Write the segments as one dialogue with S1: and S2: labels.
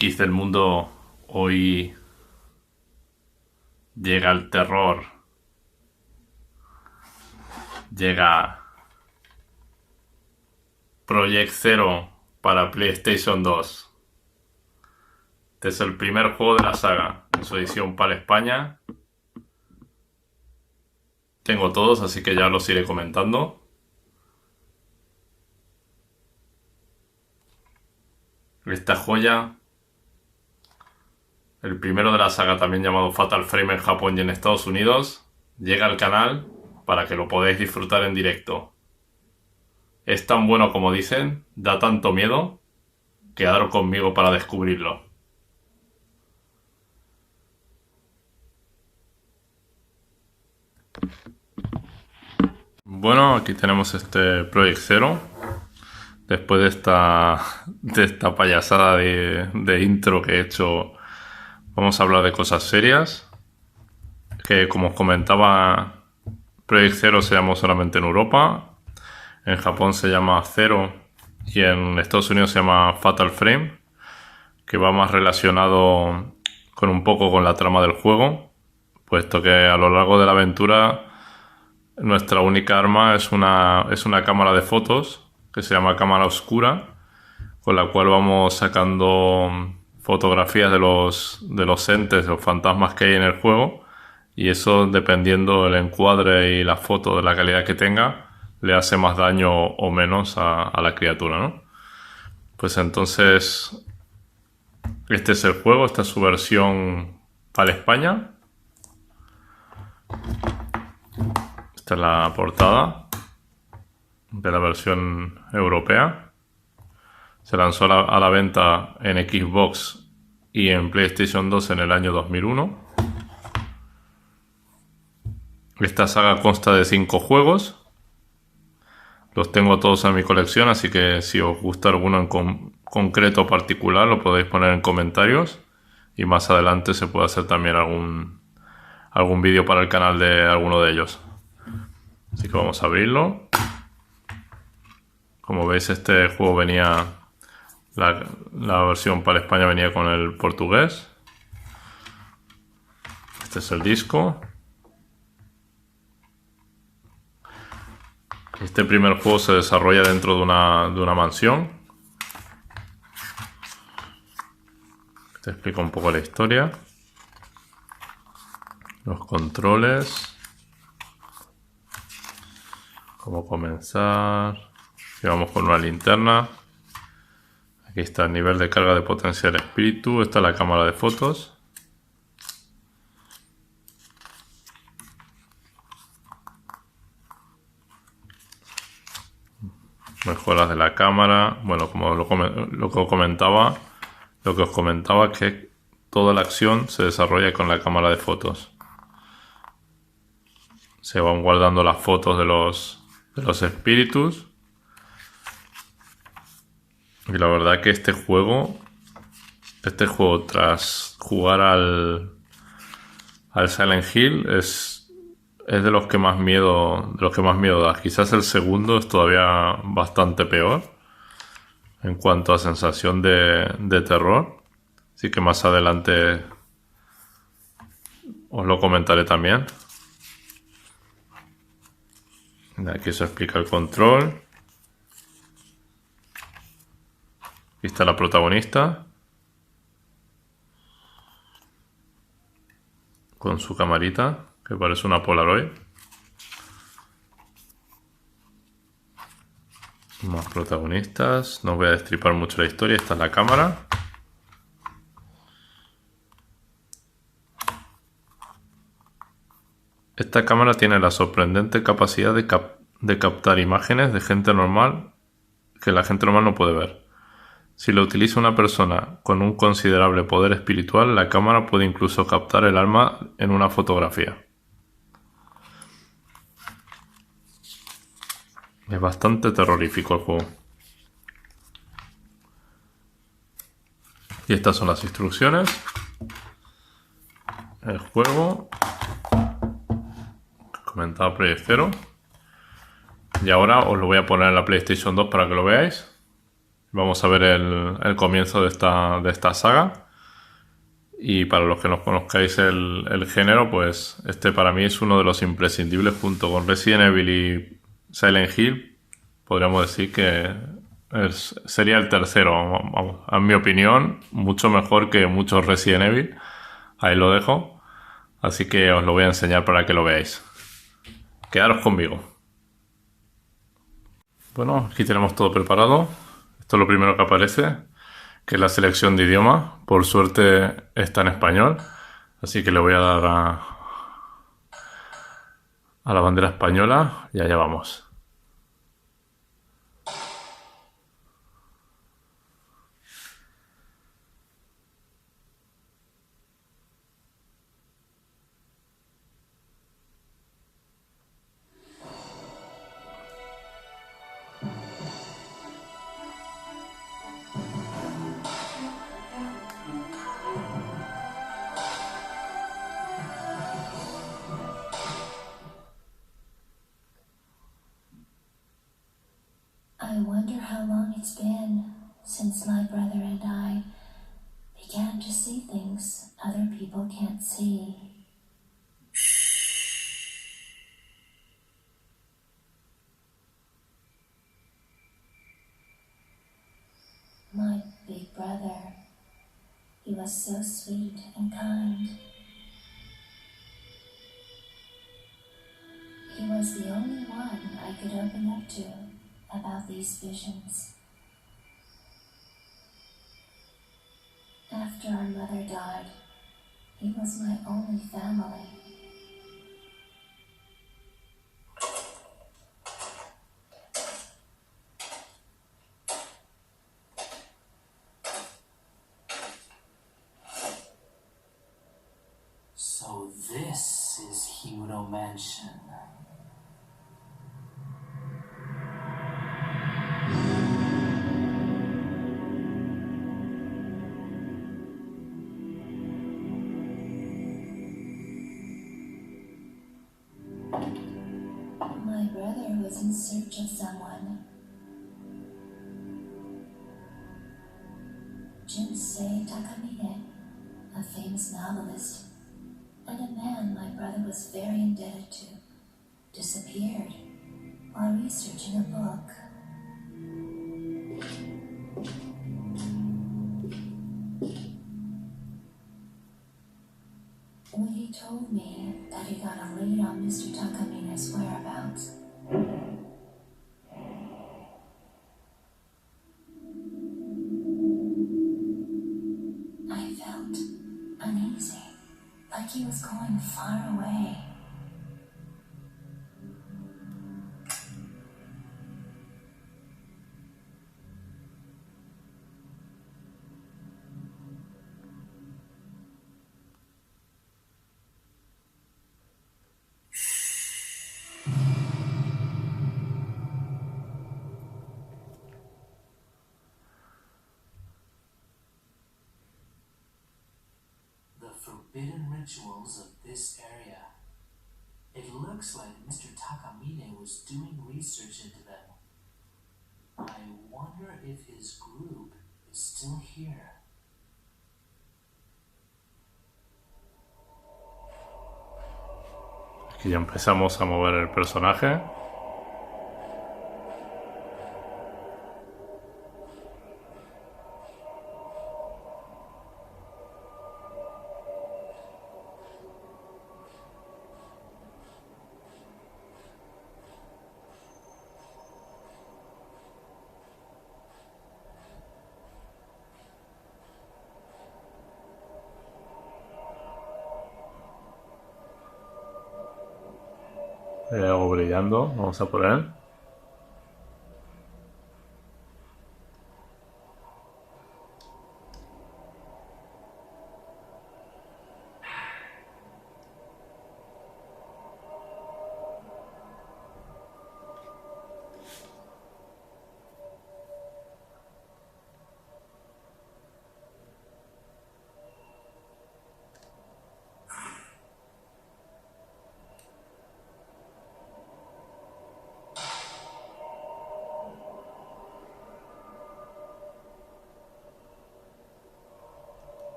S1: frikis del mundo, hoy llega el terror, llega Project Zero para PlayStation 2. Este es el primer juego de la saga, en su edición para España. Tengo todos, así que ya los iré comentando. Esta joya, el primero de la saga, también llamado Fatal Frame en Japón y en Estados Unidos, llega al canal para que lo podáis disfrutar en directo. Es tan bueno como dicen, da tanto miedo, quedaros conmigo para descubrirlo. Bueno, aquí tenemos este Project Zero. Después de esta payasada de intro que he hecho, vamos a hablar de cosas serias. Que como os comentaba, Project Zero se llamó solamente en Europa. En Japón se llama Zero y en Estados Unidos se llama Fatal Frame, que va más relacionado con un poco con la trama del juego, puesto que a lo largo de la aventura nuestra única arma es una cámara de fotos que se llama cámara oscura, con la cual vamos sacando fotografías de los entes, de los fantasmas que hay en el juego, y eso, dependiendo del encuadre y la foto, de la calidad que tenga, le hace más daño o menos a la criatura, ¿no? Pues entonces, este es el juego, esta es su versión para España. Esta es la portada de la versión europea. Se lanzó a la venta en Xbox y en PlayStation 2 en el año 2001. Esta saga consta de 5 juegos. Los tengo todos en mi colección, así que si os gusta alguno en concreto particular lo podéis poner en comentarios, y más adelante se puede hacer también algún vídeo para el canal de alguno de ellos. Así que vamos a abrirlo. Como veis, este juego venía, la versión para España venía con el portugués. Este es el disco. Este primer juego se desarrolla dentro de una mansión. Te explico un poco la historia. Los controles. Cómo comenzar. Aquí vamos con una linterna. Aquí está el nivel de carga de potencia del espíritu. Esta es la cámara de fotos. Mejoras de la cámara. Bueno, como lo que os comentaba, que toda la acción se desarrolla con la cámara de fotos. Se van guardando las fotos de los espíritus. Y la verdad que este juego tras jugar al Silent Hill es de los que más miedo da. Quizás el segundo es todavía bastante peor en cuanto a sensación de terror. Así que más adelante os lo comentaré también. Aquí se explica el control. Aquí está la protagonista con su camarita, que parece una Polaroid. Más protagonistas. No voy a destripar mucho la historia. Esta es la cámara. Esta cámara tiene la sorprendente capacidad de captar imágenes de gente normal que la gente normal no puede ver. Si lo utiliza una persona con un considerable poder espiritual, la cámara puede incluso captar el alma en una fotografía. Es bastante terrorífico el juego. Y estas son las instrucciones. El juego. Comentaba Project Zero. Y ahora os lo voy a poner en la PlayStation 2 para que lo veáis. Vamos a ver el comienzo de esta saga. Y para los que no conozcáis el género, pues este para mí es uno de los imprescindibles junto con Resident Evil y Silent Hill. Podríamos decir que sería el tercero, vamos, en mi opinión, mucho mejor que muchos Resident Evil. Ahí lo dejo. Así que os lo voy a enseñar para que lo veáis. Quedaros conmigo. Bueno, aquí tenemos todo preparado. Esto es lo primero que aparece, que es la selección de idioma. Por suerte está en español. Así que le voy a dar a la bandera española y allá vamos.
S2: I wonder how long it's been since my brother and I began to see things other people can't see. My big brother, he was so sweet and kind. He was the only one I could open up to about these visions. After our mother died, he was my only family.
S3: So this is Himuro Mansion.
S2: My brother was in search of someone. Jinsei Takamine, a famous novelist, and a man my brother was very indebted to, disappeared while researching a book. When he told me that he got a lead on Mr. Takamine's whereabouts, I felt uneasy, like he was going far away.
S3: The forbidden rituals of this area. It looks like Mr. Takamine was doing research into them. I wonder if his group is still here.
S1: Aquí ya empezamos a mover el personaje. Hay algo brillando, vamos a por él.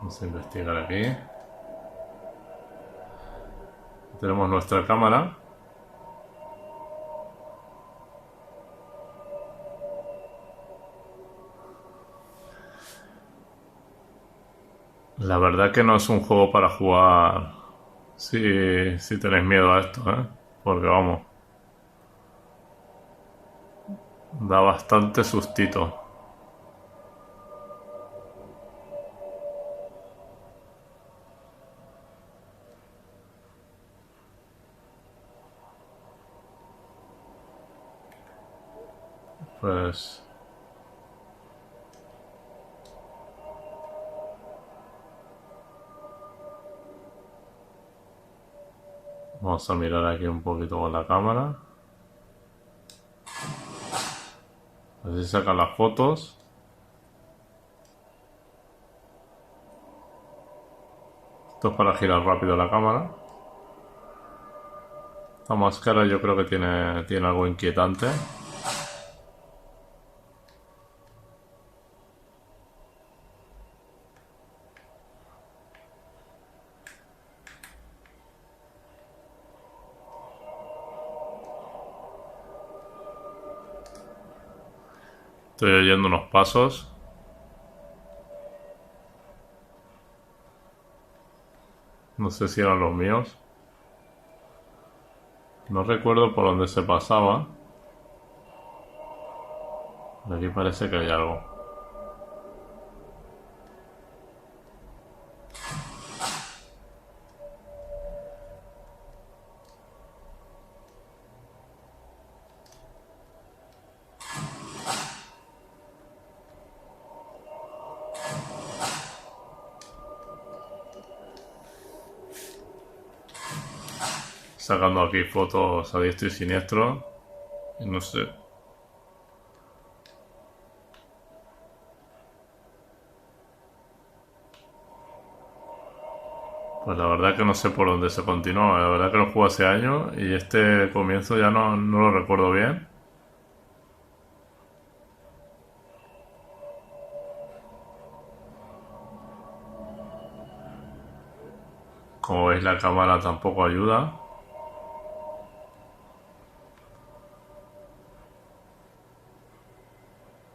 S1: Vamos a investigar aquí. Tenemos nuestra cámara. La verdad que no es un juego para jugar si tenéis miedo a esto, ¿eh? Porque vamos, da bastante sustito. Pues vamos a mirar aquí un poquito con la cámara. Así sacan las fotos. Esto es para girar rápido la cámara. Esta máscara yo creo que tiene algo inquietante. Estoy oyendo unos pasos. No sé si eran los míos. No recuerdo por dónde se pasaba. Aquí parece que hay algo. Sacando aquí fotos a diestro y siniestro. Y no sé. Pues la verdad que no sé por dónde se continúa. La verdad que lo jugué hace años y este comienzo ya no lo recuerdo bien. Como veis, la cámara tampoco ayuda.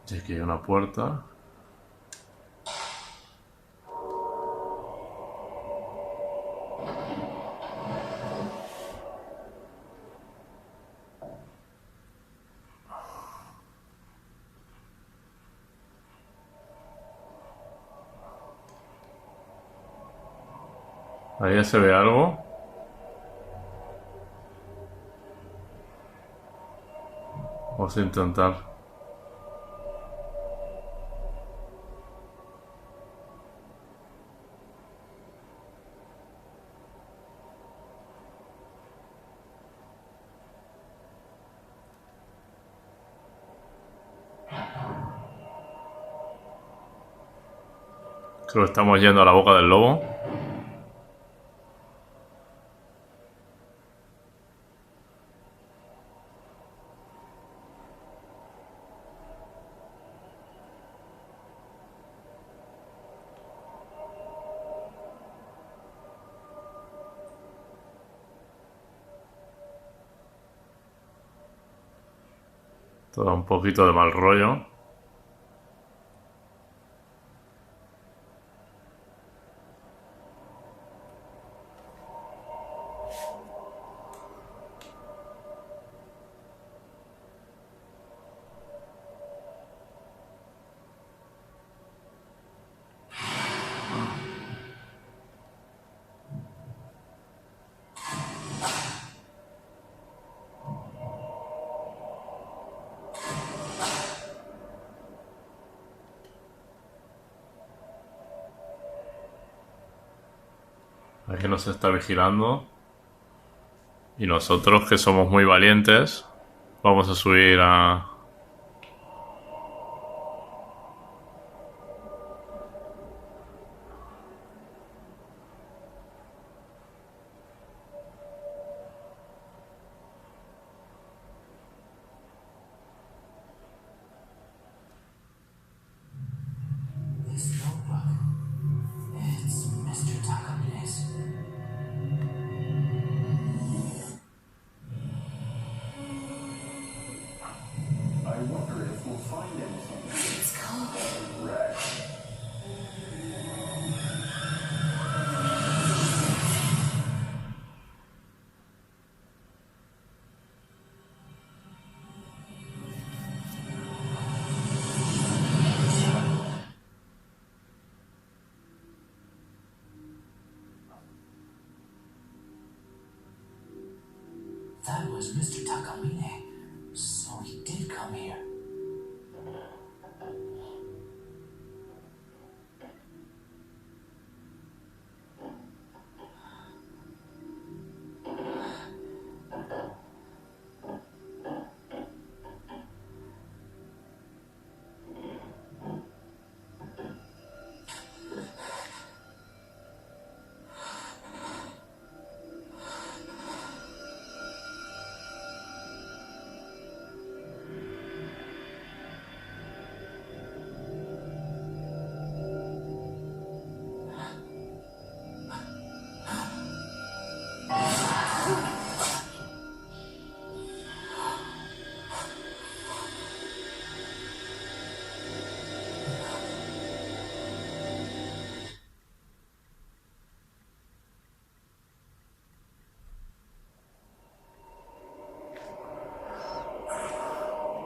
S1: Y aquí hay una puerta. Ahí ya se ve algo. Vamos a intentar. Creo que estamos yendo a la boca del lobo. Todo un poquito de mal rollo. Aquí nos está vigilando. Y nosotros, que somos muy valientes, vamos a subir a...
S3: This notebook. It's
S2: It's cold.
S3: That was Mr. Takamine. So he did come here.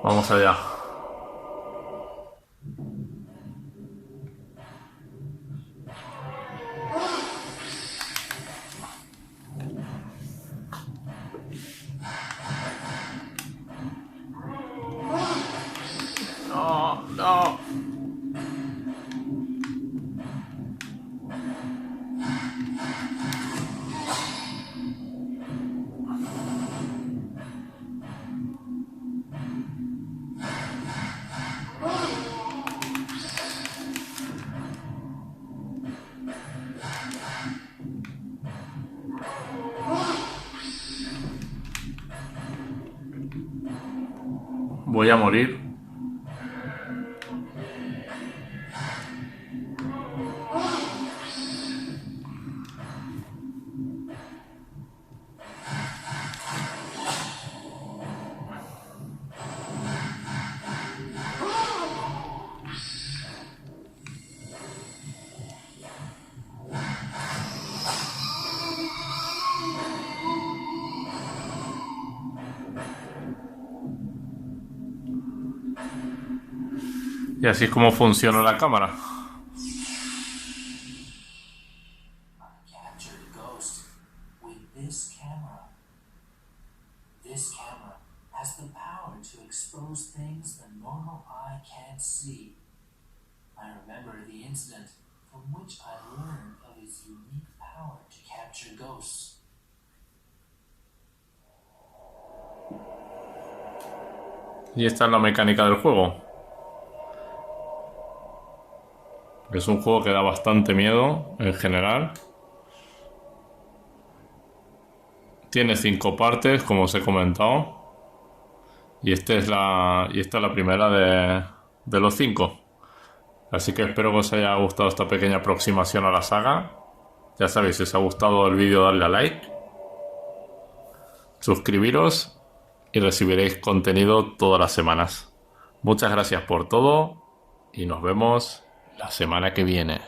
S1: Vamos allá. No, no. Voy a morir. Y así es como funciona la cámara.
S3: Captured a ghost with this camera. This camera has the power to expose things the normal eye can't see. I remember the incident from which I learned of its unique power to capture ghosts.
S1: Y esta es la mecánica del juego. Es un juego que da bastante miedo en general. Tiene 5 partes, como os he comentado. Y esta es la primera de los 5. Así que espero que os haya gustado esta pequeña aproximación a la saga. Ya sabéis, si os ha gustado el vídeo, darle a like, suscribiros y recibiréis contenido todas las semanas. Muchas gracias por todo y nos vemos la semana que viene.